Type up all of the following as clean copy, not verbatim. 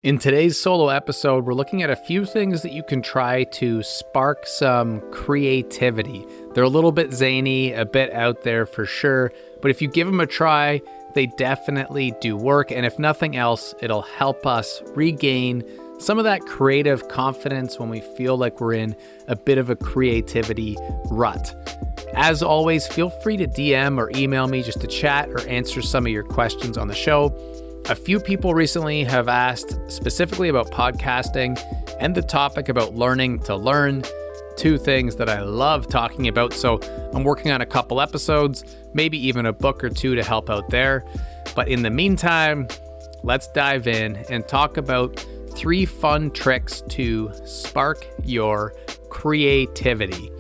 In today's solo episode, we're looking at a few things that you can try to spark some creativity. They're a little bit zany, a bit out there for sure, but if you give them a try, they definitely do work. And if nothing else, it'll help us regain some of that creative confidence when we feel like we're in a bit of a creativity rut. As always, feel free to DM or email me just to chat or answer some of your questions on the show. A few people recently have asked specifically about podcasting and the topic about learning to learn, two things that I love talking about. So I'm working on a couple episodes, maybe even a book or two to help out there. But in the meantime, let's dive in and talk about 3 fun tricks to spark your creativity.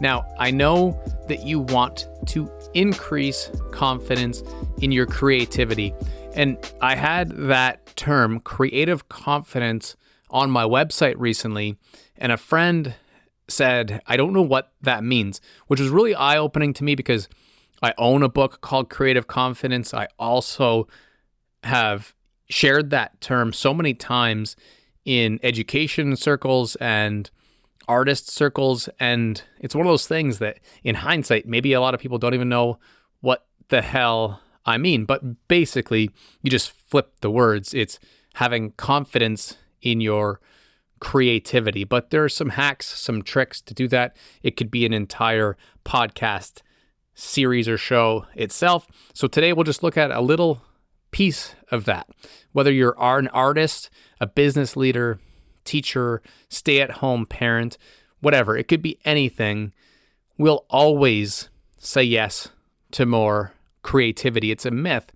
Now, I know that you want to increase confidence in your creativity. And I had that term, creative confidence, on my website recently, and a friend said, I don't know what that means, which was really eye-opening to me because I own a book called Creative Confidence. I also have shared that term so many times in education circles and artist circles, and it's one of those things that in hindsight, maybe a lot of people don't even know what the hell I mean, but basically you just flip the words. It's having confidence in your creativity, but there are some hacks, some tricks to do that. It could be an entire podcast series or show itself. So today we'll just look at a little piece of that. Whether you're an artist, a business leader, teacher, stay-at-home parent, whatever, it could be anything. We'll always say yes to more creativity. It's a myth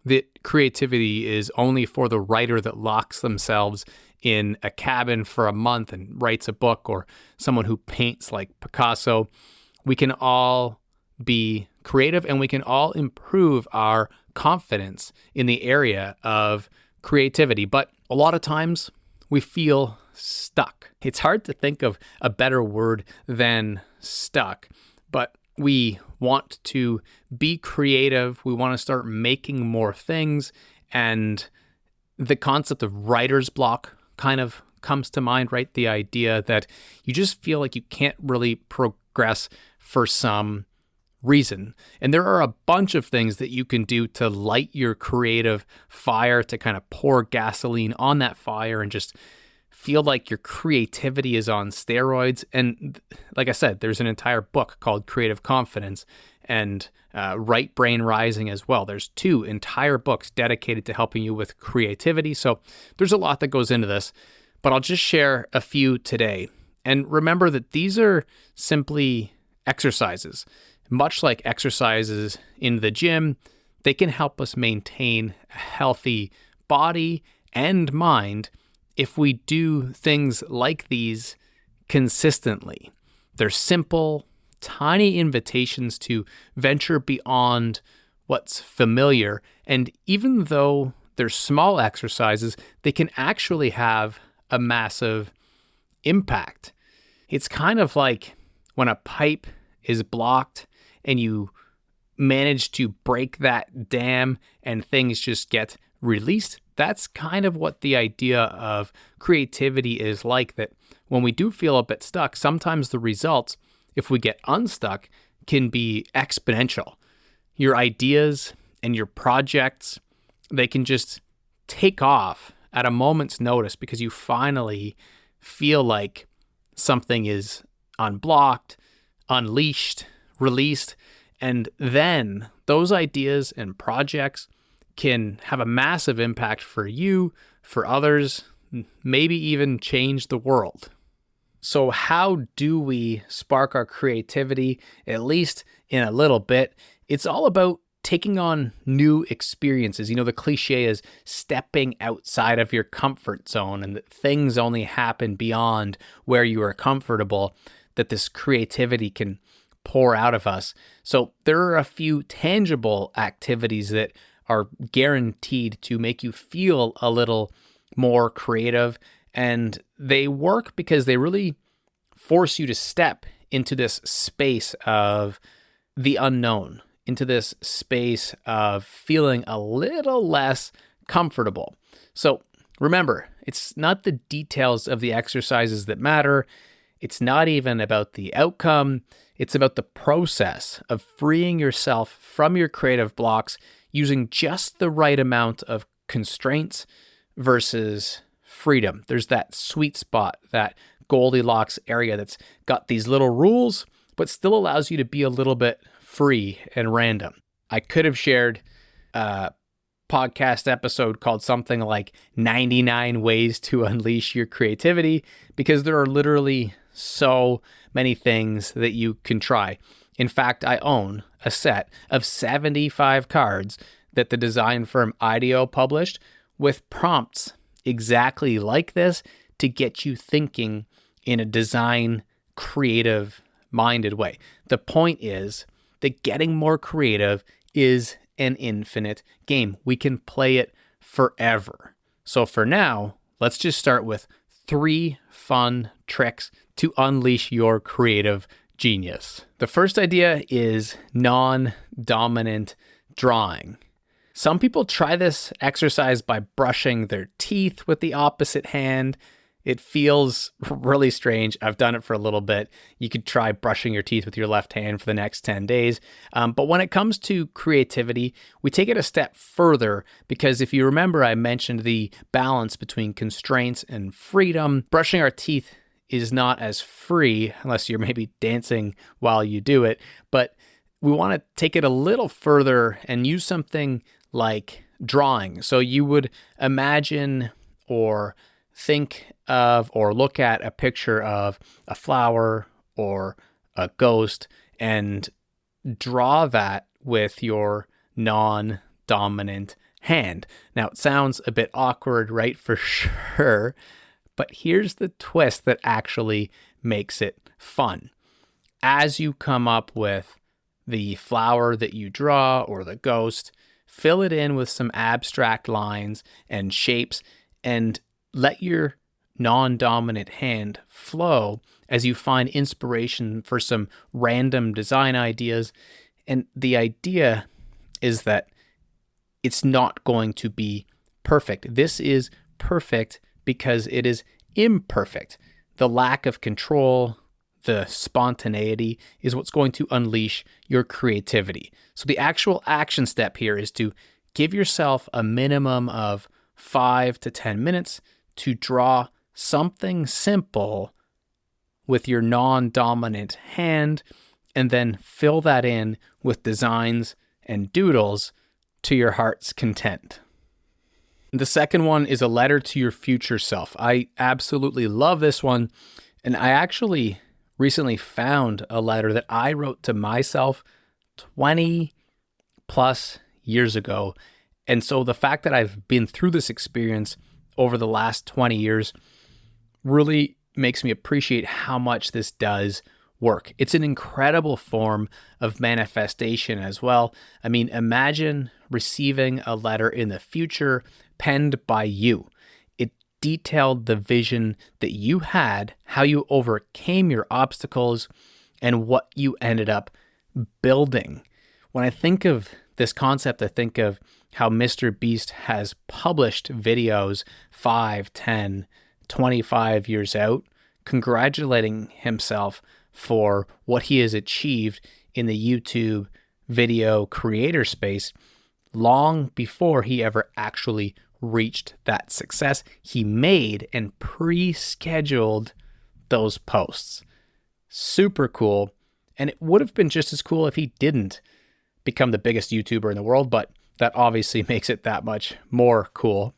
that creativity is only for the writer that locks themselves in a cabin for a month and writes a book, or someone who paints like Picasso. We can all be creative and we can all improve our confidence in the area of creativity. But a lot of times we feel stuck. It's hard to think of a better word than stuck, but we want to be creative. We want to start making more things. And the concept of writer's block kind of comes to mind, right? The idea that you just feel like you can't really progress for some reason. And there are a bunch of things that you can do to light your creative fire, to kind of pour gasoline on that fire and just feel like your creativity is on steroids. And like I said, there's an entire book called Creative Confidence and Right Brain Rising as well. There's 2 entire books dedicated to helping you with creativity. So there's a lot that goes into this, but I'll just share a few today. And remember that these are simply exercises. Much like exercises in the gym, they can help us maintain a healthy body and mind if we do things like these consistently. They're simple, tiny invitations to venture beyond what's familiar. And even though they're small exercises, they can actually have a massive impact. It's kind of like when a pipe is blocked and you manage to break that dam and things just get released. That's kind of what the idea of creativity is like, that when we do feel a bit stuck, sometimes the results, if we get unstuck, can be exponential. Your ideas and your projects, they can just take off at a moment's notice because you finally feel like something is unblocked, unleashed, released, and then those ideas and projects can have a massive impact for you, for others, maybe even change the world. So how do we spark our creativity, at least in a little bit? It's all about taking on new experiences. You know, the cliche is stepping outside of your comfort zone, and that things only happen beyond where you are comfortable, that this creativity can pour out of us. So there are a few tangible activities that are guaranteed to make you feel a little more creative. And they work because they really force you to step into this space of the unknown, into this space of feeling a little less comfortable. So Remember, it's not the details of the exercises that matter. It's not even about the outcome. It's about the process of freeing yourself from your creative blocks using just the right amount of constraints versus freedom. There's that sweet spot, that Goldilocks area that's got these little rules, but still allows you to be a little bit free and random. I could have shared a podcast episode called something like 99 Ways to Unleash Your Creativity, because there are literally so many things that you can try. In fact, I own a set of 75 cards that the design firm IDEO published with prompts exactly like this to get you thinking in a design, creative minded way. The point is that getting more creative is an infinite game. We can play it forever. So for now, let's just start with 3 fun tricks to unleash your creative genius. The first idea is non-dominant drawing. Some people try this exercise by brushing their teeth with the opposite hand. It feels really strange. I've done it for a little bit. You could try brushing your teeth with your left hand for the next 10 days. But when it comes to creativity, we take it a step further, because if you remember, I mentioned the balance between constraints and freedom. Brushing our teeth is not as free, unless you're maybe dancing while you do it. But we want to take it a little further and use something like drawing. So you would imagine or think of or look at a picture of a flower or a ghost and draw that with your non-dominant hand. Now, it sounds a bit awkward, right? For sure. But here's the twist that actually makes it fun. As you come up with the flower that you draw or the ghost, fill it in with some abstract lines and shapes and let your non-dominant hand flow as you find inspiration for some random design ideas. And the idea is that it's not going to be perfect. This is perfect because it is imperfect. The lack of control, the spontaneity is what's going to unleash your creativity. So the actual action step here is to give yourself a minimum of 5 to 10 minutes to draw something simple with your non-dominant hand, and then fill that in with designs and doodles to your heart's content. The second one is a letter to your future self. I absolutely love this one, and I actually recently found a letter that I wrote to myself 20 plus years ago. And so the fact that I've been through this experience over the last 20 years really makes me appreciate how much this does work. It's an incredible form of manifestation as well. I mean, imagine receiving a letter in the future penned by you. It detailed the vision that you had, how you overcame your obstacles, and what you ended up building. When I think of this concept, I think of how Mr. Beast has published videos 5, 10, 25 years out, congratulating himself for what he has achieved in the YouTube video creator space long before he ever actually reached that success. He made and pre-scheduled those posts. Super cool. And it would have been just as cool if he didn't become the biggest YouTuber in the world, but that obviously makes it that much more cool.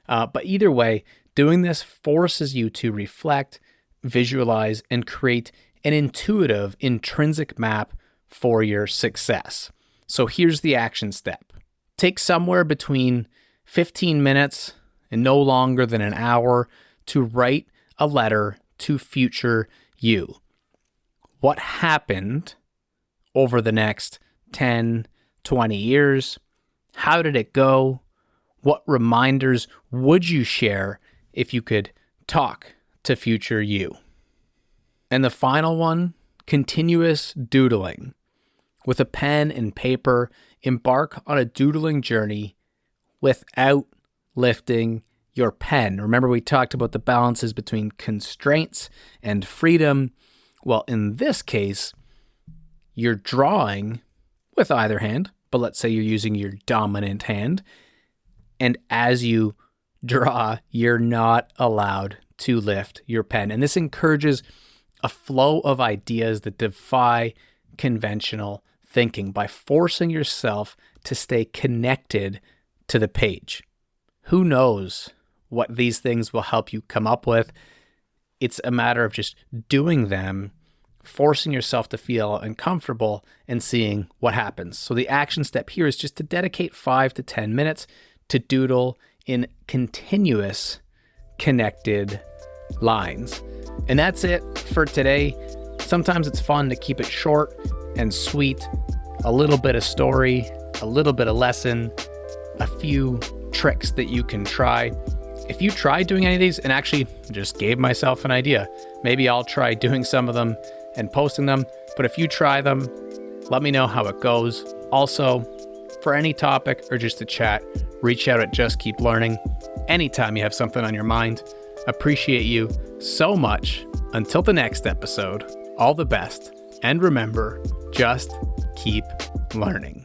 But either way, doing this forces you to reflect, visualize, and create an intuitive, intrinsic map for your success. So here's the action step. Take somewhere between 15 minutes and no longer than an hour to write a letter to future you. What happened over the next 10, 20 years? How did it go? What reminders would you share if you could talk to future you? And the final one, continuous doodling. With a pen and paper, embark on a doodling journey without lifting your pen. Remember, we talked about the balances between constraints and freedom. Well, in this case, you're drawing with either hand, but let's say you're using your dominant hand. And as you draw, you're not allowed to lift your pen. And this encourages a flow of ideas that defy conventional thinking by forcing yourself to stay connected to the page. Who knows what these things will help you come up with? It's a matter of just doing them, forcing yourself to feel uncomfortable and seeing what happens. So the action step here is just to dedicate 5 to 10 minutes to doodle in continuous connected lines. And that's it for today. Sometimes it's fun to keep it short and sweet, a little bit of story, a little bit of lesson, a few tricks that you can try. If you tried doing any of these, and actually just gave myself an idea, maybe I'll try doing some of them and posting them. But if you try them, let me know how it goes. Also, for any topic or just to chat, reach out at Just Keep Learning anytime you have something on your mind. Appreciate you so much. Until the next episode, all the best. And remember, just keep learning.